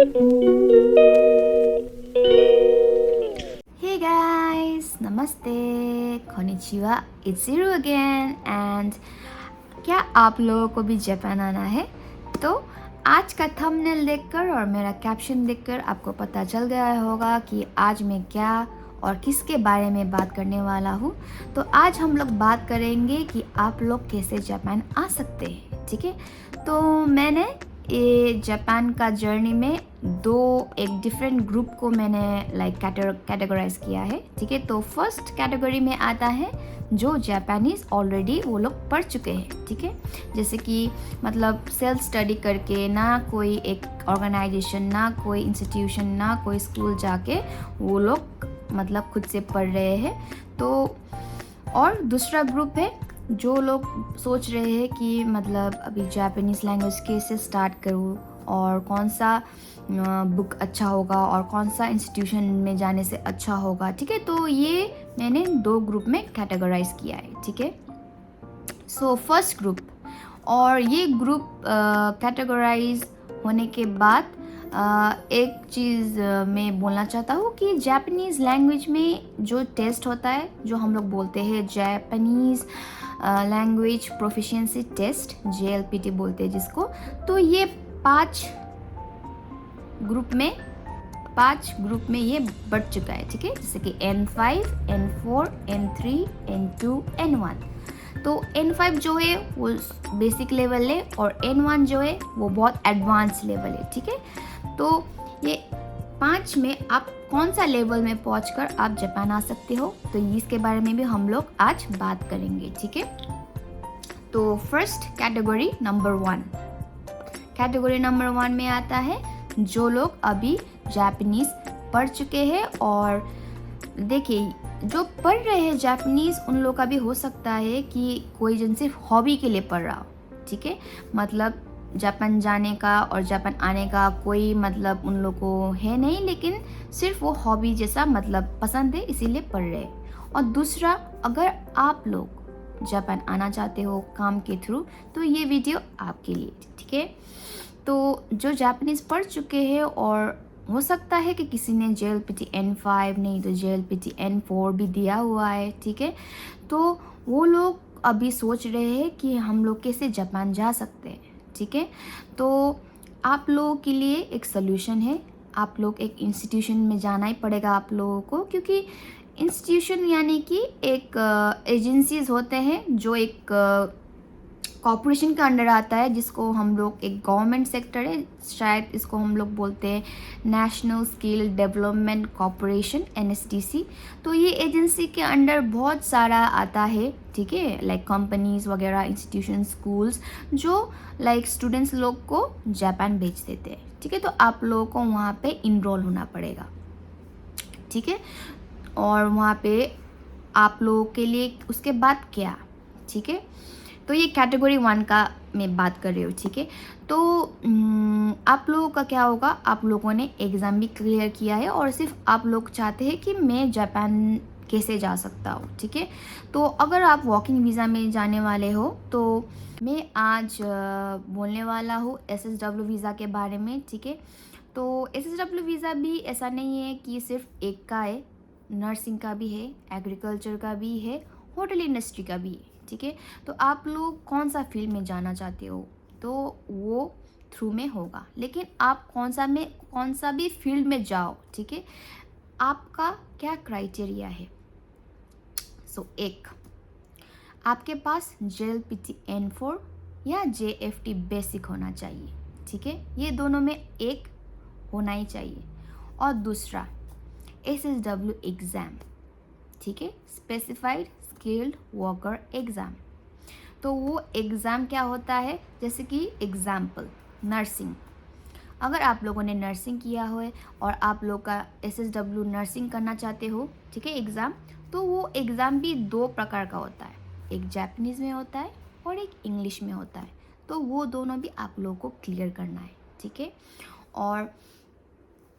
Hey guys, नमस्ते, konnichiwa, it's Zero again and क्या आप लोगों को भी जापान आना है? तो आज का थंबनेल देखकर और मेरा कैप्शन देखकर आपको पता चल गया होगा कि आज मैं क्या और किसके बारे में बात करने वाला हूँ। तो आज हम लोग बात करेंगे कि आप लोग कैसे जापान आ सकते हैं, ठीक है। तो मैंने ये जापान का जर्नी में एक डिफरेंट ग्रुप को मैंने कैटेगराइज किया है, ठीक है। तो फर्स्ट कैटेगरी में आता है जो जापानीज़ ऑलरेडी वो लोग पढ़ चुके हैं, ठीक है। जैसे कि मतलब सेल्फ स्टडी करके, ना कोई एक ऑर्गेनाइजेशन, ना कोई इंस्टीट्यूशन, ना कोई स्कूल जाके वो लोग मतलब खुद से पढ़ रहे हैं। तो और दूसरा ग्रुप है जो लोग सोच रहे हैं कि मतलब अभी जापानीज़ लैंग्वेज कैसे स्टार्ट करूँ और कौन सा बुक अच्छा होगा और कौन सा इंस्टीट्यूशन में जाने से अच्छा होगा, ठीक है। तो ये मैंने दो ग्रुप में कैटेगराइज किया है, ठीक है। सो फर्स्ट ग्रुप, और ये ग्रुप कैटेगराइज होने के बाद एक चीज़ मैं बोलना चाहता हूँ कि जापानीज़ लैंग्वेज में जो टेस्ट होता है, जो हम लोग बोलते हैं Japanese language proficiency test, JLPT बोलते हैं जिसको। तो ये पांच ग्रुप में ये बढ़ चुका है, ठीक है। जैसे कि N5, N4, N3, N2, N1। तो N5 जो है वो बेसिक लेवल है और N1 जो है वो बहुत एडवांस लेवल है, ठीक है। तो ये पांच में आप कौन सा लेवल में पहुंचकर आप जापान आ सकते हो, तो इसके बारे में भी हम लोग आज बात करेंगे, ठीक है। तो फर्स्ट कैटेगरी नंबर वन में आता है जो लोग अभी जापानीज़ पढ़ चुके हैं। और देखिए, जो पढ़ रहे हैं जापानीज़ उन लोग का भी हो सकता है कि कोई जन सिर्फ हॉबी के लिए पढ़ रहा हो, ठीक है। मतलब जापान जाने का और जापान आने का कोई मतलब उन लोग को है नहीं, लेकिन सिर्फ वो हॉबी जैसा मतलब पसंद है इसीलिए पढ़ रहे हैं। और दूसरा, अगर आप लोग जापान आना चाहते हो काम के थ्रू, तो ये वीडियो आपके लिए, ठीक है। तो जो जापानीज़ पढ़ चुके हैं और हो सकता है कि किसी ने JLPT N5 नहीं तो JLPT N4 भी दिया हुआ है, ठीक है। तो वो लोग अभी सोच रहे हैं कि हम लोग कैसे जापान जा सकते हैं, ठीक है। तो आप लोगों के लिए एक सल्यूशन है, आप लोग एक इंस्टीट्यूशन में जाना ही पड़ेगा आप लोगों को, क्योंकि इंस्टीट्यूशन यानी कि एक एजेंसीज होते हैं जो एक कॉरपोरेशन के अंडर आता है, जिसको हम लोग एक गवर्नमेंट सेक्टर है, शायद इसको हम लोग बोलते हैं national skill development corporation, NSTC। तो ये एजेंसी के अंडर बहुत सारा आता है, ठीक है, लाइक कंपनीज वगैरह, इंस्टीट्यूशन, स्कूल्स, जो लाइक स्टूडेंट्स लोग को जापान भेज देते हैं, ठीक है। तो आप लोगों को वहाँ पे इनरोल होना पड़ेगा, ठीक है। और वहाँ पे आप लोगों के लिए उसके बाद क्या, ठीक है। तो ये कैटेगरी 1 का मैं बात कर रही हूँ, ठीक है। तो आप लोगों का क्या होगा, आप लोगों ने एग्ज़ाम भी क्लियर किया है और सिर्फ आप लोग चाहते हैं कि मैं जापान कैसे जा सकता हूँ, ठीक है। तो अगर आप वॉकिंग वीज़ा में जाने वाले हो, तो मैं आज बोलने वाला हूँ SSW वीज़ा के बारे में, ठीक है। तो SSW वीज़ा भी ऐसा नहीं है कि सिर्फ एक का है, नर्सिंग का भी है, एग्रीकल्चर का भी है, होटल इंडस्ट्री का भी है, ठीक है। तो आप लोग कौन सा फील्ड में जाना चाहते हो तो वो थ्रू में होगा, लेकिन आप कौन सा भी फील्ड में जाओ, ठीक है, आपका क्या क्राइटेरिया है। एक, आपके पास JLPT N4 या JFT बेसिक होना चाहिए, ठीक है। ये दोनों में एक होना ही चाहिए। और दूसरा, SSW एग्ज़ाम, ठीक है, स्पेसिफाइड स्किल्ड वर्कर एग्ज़ाम। तो वो एग्ज़ाम क्या होता है, जैसे कि एग्जाम्पल नर्सिंग, अगर आप लोगों ने नर्सिंग किया हो और आप लोग का SSW नर्सिंग करना चाहते हो, ठीक है, एग्ज़ाम, तो वो एग्ज़ाम भी दो प्रकार का होता है, एक जापानीज़ में होता है और एक इंग्लिश में होता है। तो वो दोनों भी आप लोगों को क्लियर करना है, ठीक है। और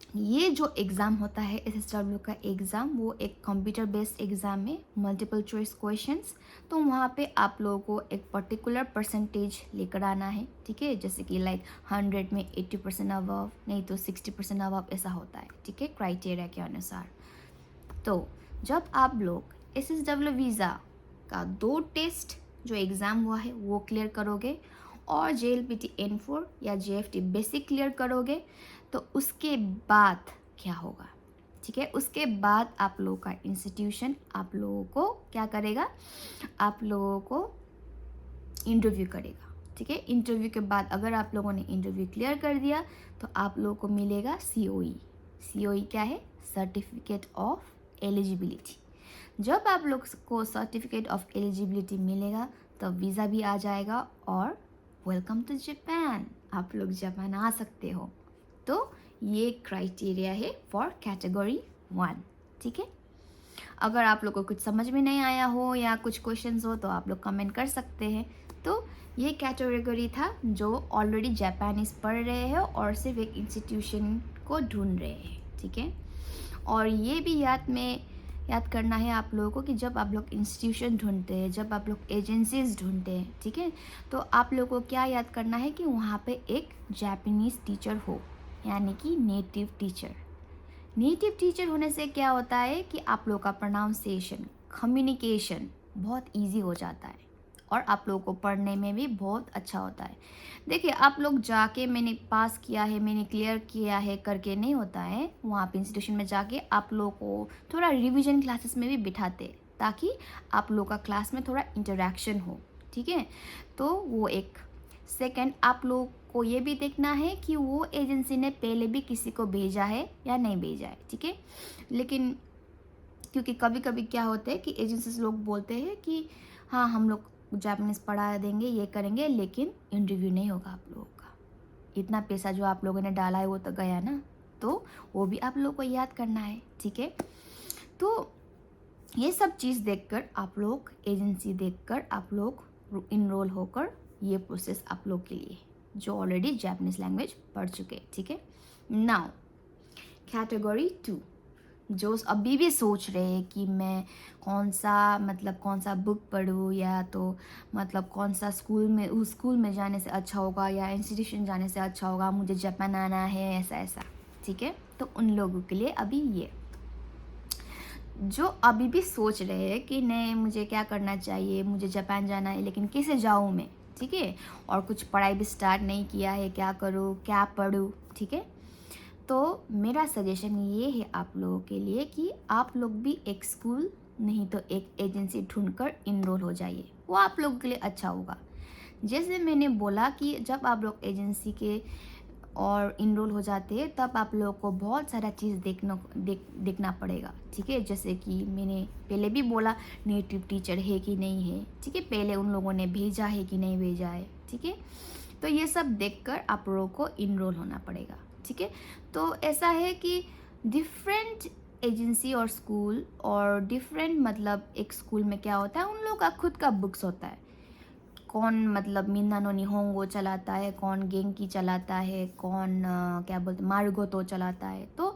ये जो एग्ज़ाम होता है SSW का एग्ज़ाम, वो एक कंप्यूटर बेस्ड एग्ज़ाम है, मल्टीपल चॉइस क्वेश्चंस। तो वहाँ पे आप लोगों को एक पर्टिकुलर परसेंटेज लेकर आना है, ठीक है। जैसे कि लाइक 100 में 80% अबव, नहीं तो 60% अबव, ऐसा होता है, ठीक है, क्राइटेरिया के अनुसार। तो जब आप लोग SSW वीज़ा का 2 टेस्ट जो एग्ज़ाम हुआ है वो क्लियर करोगे और JLPT N4 या JFT बेसिक क्लियर करोगे, तो उसके बाद क्या होगा, ठीक है, उसके बाद आप लोगों का इंस्टीट्यूशन आप लोगों को क्या करेगा, आप लोगों को इंटरव्यू करेगा, ठीक है। इंटरव्यू के बाद अगर आप लोगों ने इंटरव्यू क्लियर कर दिया तो आप लोगों को मिलेगा COE। COE क्या है, सर्टिफिकेट ऑफ एलिजिबिलिटी। जब आप लोग को सर्टिफिकेट ऑफ एलिजिबिलिटी मिलेगा तब वीज़ा भी आ जाएगा और वेलकम टू जापान, आप लोग जापान आ सकते हो। तो ये क्राइटेरिया है फॉर कैटेगरी 1, ठीक है। अगर आप लोग को कुछ समझ में नहीं आया हो या कुछ क्वेश्चंस हो तो आप लोग कमेंट कर सकते हैं। तो ये कैटेगरी था जो ऑलरेडी जापानीज पढ़ रहे हैं और सिर्फ एक इंस्टीट्यूशन को ढूंढ रहे हैं, ठीक है। और ये भी याद करना है आप लोगों को कि जब आप लोग इंस्टीट्यूशन ढूंढते हैं, जब आप लोग एजेंसीज ढूंढते हैं, ठीक है, तो आप लोगों को क्या याद करना है कि वहाँ पे एक जापानीज टीचर हो, यानी कि नेटिव टीचर। नेटिव टीचर होने से क्या होता है कि आप लोग का प्रोनाउंसिएशन, कम्युनिकेशन बहुत इजी हो जाता है और आप लोगों को पढ़ने में भी बहुत अच्छा होता है। देखिए, आप लोग जाके मैंने पास किया है, मैंने क्लियर किया है करके नहीं होता है। वहाँ पे इंस्टीट्यूशन में जाके आप लोगों को थोड़ा रिवीजन क्लासेस में भी बिठाते ताकि आप लोग का क्लास में थोड़ा इंटरेक्शन हो, ठीक है। तो वो एक सेकंड, आप लोग को ये भी देखना है कि वो एजेंसी ने पहले भी किसी को भेजा है या नहीं भेजा है, ठीक है। लेकिन क्योंकि कभी कभी क्या होता है कि एजेंसी लोग बोलते हैं कि हाँ हम लोग जापानीज पढ़ा देंगे, ये करेंगे, लेकिन इंटरव्यू नहीं होगा आप लोगों का। इतना पैसा जो आप लोगों ने डाला है वो तो गया ना, तो वो भी आप लोगों को याद करना है, ठीक है। तो ये सब चीज़ देखकर आप लोग, एजेंसी देखकर आप लोग इनरोल होकर, ये प्रोसेस आप लोग के लिए जो ऑलरेडी जापानीज लैंग्वेज पढ़ चुके, ठीक है। नाउ कैटेगरी 2, जो अभी भी सोच रहे हैं कि मैं कौन सा बुक पढूं, या तो मतलब कौन सा स्कूल में जाने से अच्छा होगा या इंस्टीट्यूशन जाने से अच्छा होगा, मुझे जापान आना है, ऐसा, ठीक है। तो उन लोगों के लिए अभी ये जो अभी भी सोच रहे हैं कि नहीं मुझे क्या करना चाहिए, मुझे जापान जाना है लेकिन कैसे जाऊँ मैं, ठीक है, और कुछ पढ़ाई भी स्टार्ट नहीं किया है, क्या करूँ, क्या पढूं, ठीक है। तो मेरा सजेशन ये है आप लोगों के लिए कि आप लोग भी एक स्कूल नहीं तो एक एजेंसी ढूंढकर इनरोल हो जाइए, वो आप लोगों के लिए अच्छा होगा। जैसे मैंने बोला कि जब आप लोग एजेंसी के और इनरोल हो जाते हैं तब आप लोगों को बहुत सारा चीज़ देखना पड़ेगा, ठीक है। जैसे कि मैंने पहले भी बोला, नेटिव टीचर है कि नहीं है, ठीक है, पहले उन लोगों ने भेजा है कि नहीं भेजा है, ठीक है। तो ये सब देखकर आप लोगों को इनरोल होना पड़ेगा, ठीक है। तो ऐसा है कि डिफरेंट एजेंसी और स्कूल और डिफरेंट, मतलब एक स्कूल में क्या होता है, उन लोगों का खुद का बुक्स होता है। कौन मतलब मिन्ना नो निहोंगो चलाता है, कौन गेंकी चलाता है, कौन क्या बोलते मारुगोतो चलाता है। तो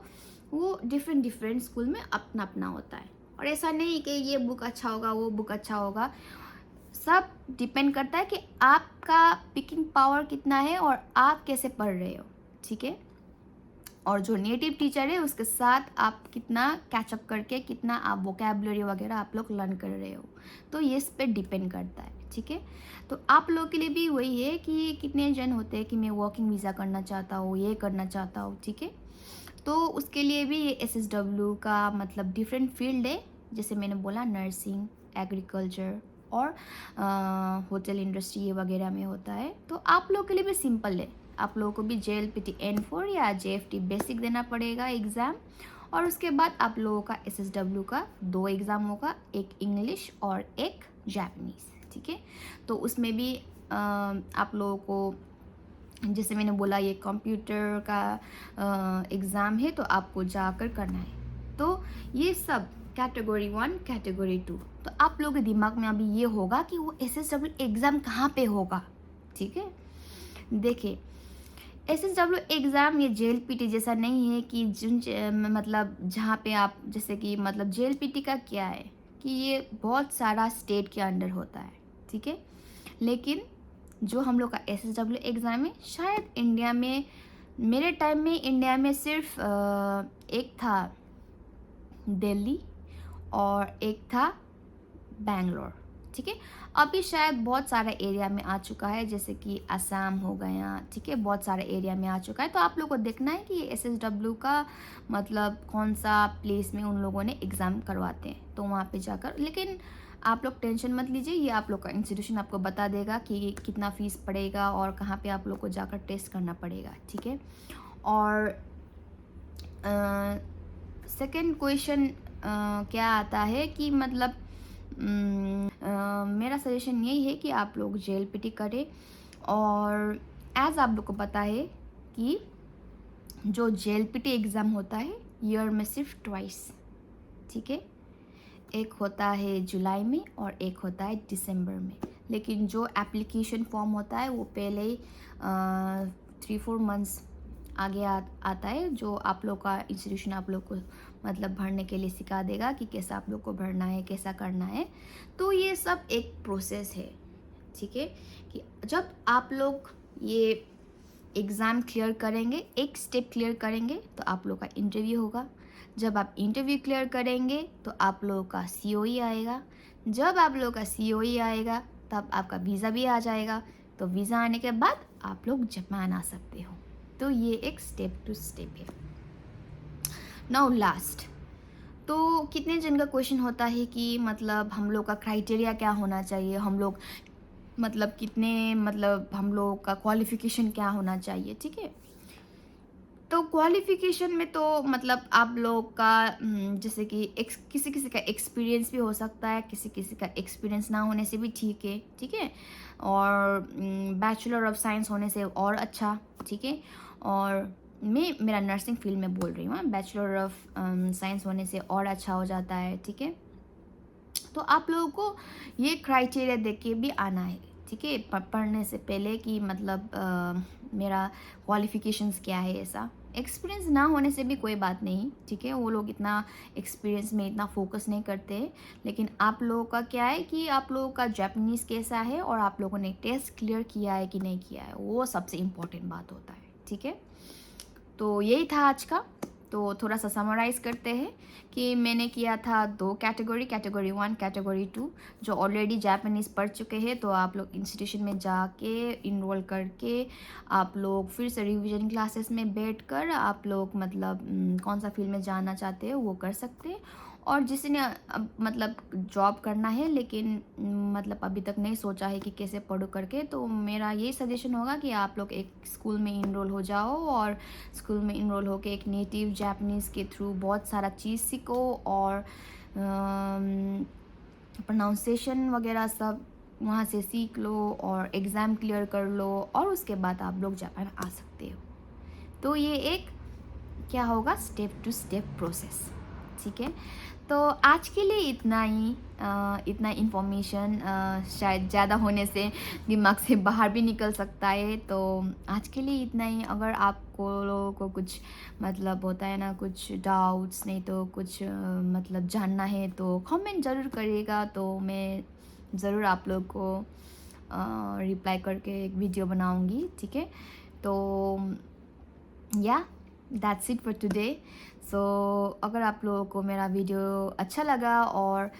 वो डिफरेंट स्कूल में अपना अपना होता है। और ऐसा नहीं कि ये बुक अच्छा होगा, वो बुक अच्छा होगा, सब डिपेंड करता है कि आपका पिकिंग पावर कितना है और आप कैसे पढ़ रहे हो, ठीक है। और जो नेटिव टीचर है उसके साथ आप कितना कैचअप करके, कितना आप वोकैबुलरी वगैरह आप लोग लर्न कर रहे हो, तो ये इस पर डिपेंड करता है, ठीक है। तो आप लोग के लिए भी वही है कि कितने जन होते हैं कि मैं वर्किंग वीज़ा करना चाहता हूँ, ये करना चाहता हूँ, ठीक है। तो उसके लिए भी ये SSW का मतलब डिफरेंट फील्ड है। जैसे मैंने बोला, नर्सिंग, एग्रीकल्चर और होटल इंडस्ट्री ये वगैरह में होता है। तो आप लोग के लिए भी सिंपल है, आप लोगों को भी JLPT N4 या JFT बेसिक देना पड़ेगा एग्ज़ाम, और उसके बाद आप लोगों का SSW का 2 एग्ज़ाम होगा, एक इंग्लिश और एक जापानीज़, ठीक है। तो उसमें भी आप लोगों को, जैसे मैंने बोला, ये कंप्यूटर का एग्ज़ाम है तो आपको जाकर करना है। तो ये सब कैटेगरी 1, कैटेगरी 2। तो आप लोगों के दिमाग में अभी ये होगा कि वो SSW एग्ज़ाम कहाँ पे होगा, ठीक है। देखिए, SSW एग्ज़ाम ये JLPT जैसा नहीं है कि मतलब जहाँ पे आप जैसे कि मतलब JLPT का क्या है कि ये बहुत सारा स्टेट के अंडर होता है, ठीक है। लेकिन जो हम लोग का SSW एग्ज़ाम है, शायद इंडिया में, मेरे टाइम में इंडिया में सिर्फ एक था दिल्ली और एक था बैंगलोर, ठीक है। अभी शायद बहुत सारा एरिया में आ चुका है, जैसे कि असम हो गया, ठीक है, बहुत सारे एरिया में आ चुका है। तो आप लोग को देखना है कि ये SSW का मतलब कौन सा प्लेस में उन लोगों ने एग्ज़ाम करवाते हैं, तो वहाँ पे जाकर। लेकिन आप लोग टेंशन मत लीजिए, ये आप लोग का इंस्टीट्यूशन आपको बता देगा कि कितना फ़ीस पड़ेगा और कहाँ पे आप लोग को जाकर टेस्ट करना पड़ेगा, ठीक है। और सेकंड क्वेश्चन क्या आता है कि मतलब मेरा सजेशन यही है कि आप लोग JLPT करें। और एज आप लोग को पता है कि जो JLPT एग्ज़ाम होता है ईयर में सिर्फ ट्वाइस, ठीक है। एक होता है जुलाई में और एक होता है दिसंबर में। लेकिन जो एप्लीकेशन फॉर्म होता है वो पहले ही 3-4 मंथ्स आगे आता है, जो आप लोग का इंस्टीट्यूशन आप लोग को मतलब भरने के लिए सिखा देगा कि कैसा आप लोग को भरना है, कैसा करना है। तो ये सब एक प्रोसेस है, ठीक है। कि जब आप लोग ये एग्ज़ाम क्लियर करेंगे, एक स्टेप क्लियर करेंगे, तो आप लोग का इंटरव्यू होगा। जब आप इंटरव्यू क्लियर करेंगे तो आप लोगों का COE आएगा। जब आप लोगों का COE आएगा तब आपका वीज़ा भी आ जाएगा। तो वीज़ा आने के बाद आप लोग जापान आ सकते हो। तो ये एक स्टेप टू स्टेप है। नाउ लास्ट, तो कितने जन का क्वेश्चन होता है कि मतलब हम लोग का क्राइटेरिया क्या होना चाहिए, हम लोग मतलब कितने मतलब हम लोग का क्वालिफ़िकेशन क्या होना चाहिए, ठीक है। तो क्वालिफ़िकेशन में तो मतलब आप लोग का जैसे कि किसी किसी का एक्सपीरियंस भी हो सकता है, किसी किसी का एक्सपीरियंस ना होने से भी ठीक है, ठीक है। और बैचलर ऑफ साइंस होने से और अच्छा, ठीक है। और मैं मेरा नर्सिंग फील्ड में बोल रही हूँ, बैचलर ऑफ साइंस होने से और अच्छा हो जाता है, ठीक है। तो आप लोगों को ये क्राइटेरिया देख के भी आना है, ठीक है, पढ़ने से पहले कि मतलब मेरा क्वालिफ़िकेशंस क्या है। ऐसा एक्सपीरियंस ना होने से भी कोई बात नहीं, ठीक है। वो लोग इतना एक्सपीरियंस में इतना फोकस नहीं करते। लेकिन आप लोगों का क्या है कि आप लोगों का जापानीज़ कैसा है और आप लोगों ने टेस्ट क्लियर किया है कि नहीं किया है, वो सबसे इम्पोर्टेंट बात होता है, ठीक है। तो यही था आज का। तो थोड़ा सा समराइज़ करते हैं कि मैंने किया था 2 कैटेगरी 1 कैटेगरी 2। जो ऑलरेडी जापानीज़ पढ़ चुके हैं तो आप लोग इंस्टीट्यूशन में जाके इनरोल करके आप लोग फिर से रिवीजन क्लासेस में बैठकर आप लोग मतलब कौन सा फील्ड में जाना चाहते हो वो कर सकते हैं। और जिसने अब मतलब जॉब करना है लेकिन मतलब अभी तक नहीं सोचा है कि कैसे पढ़ो करके, तो मेरा यही सजेशन होगा कि आप लोग एक स्कूल में इनरोल हो जाओ और स्कूल में इनरोल होके एक नेटिव जापानीज़ के थ्रू बहुत सारा चीज़ सीखो और प्रोनाउंसिएशन वगैरह सब वहाँ से सीख लो और एग्ज़ाम क्लियर कर लो और उसके बाद आप लोग जापान आ सकते हो। तो ये एक क्या होगा, स्टेप टू स्टेप प्रोसेस, ठीक है। तो आज के लिए इतना ही। इतना इन्फॉर्मेशन शायद ज़्यादा होने से दिमाग से बाहर भी निकल सकता है। तो आज के लिए इतना ही। अगर आपको लोगों को कुछ मतलब होता है ना, कुछ डाउट्स नहीं तो कुछ मतलब जानना है तो कमेंट ज़रूर करिएगा, तो मैं ज़रूर आप लोग को रिप्लाई करके एक वीडियो बनाऊंगी, ठीक है। तो या दैट्स इट फॉर टुडे। सो अगर आप लोगों को मेरा वीडियो अच्छा लगा और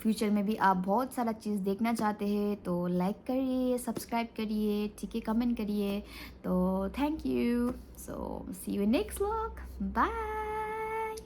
फ्यूचर में भी आप बहुत सारा चीज़ देखना चाहते हैं तो लाइक करिए, सब्सक्राइब करिए, ठीक है, कमेंट करिए। तो thank you. So see you next vlog. Bye.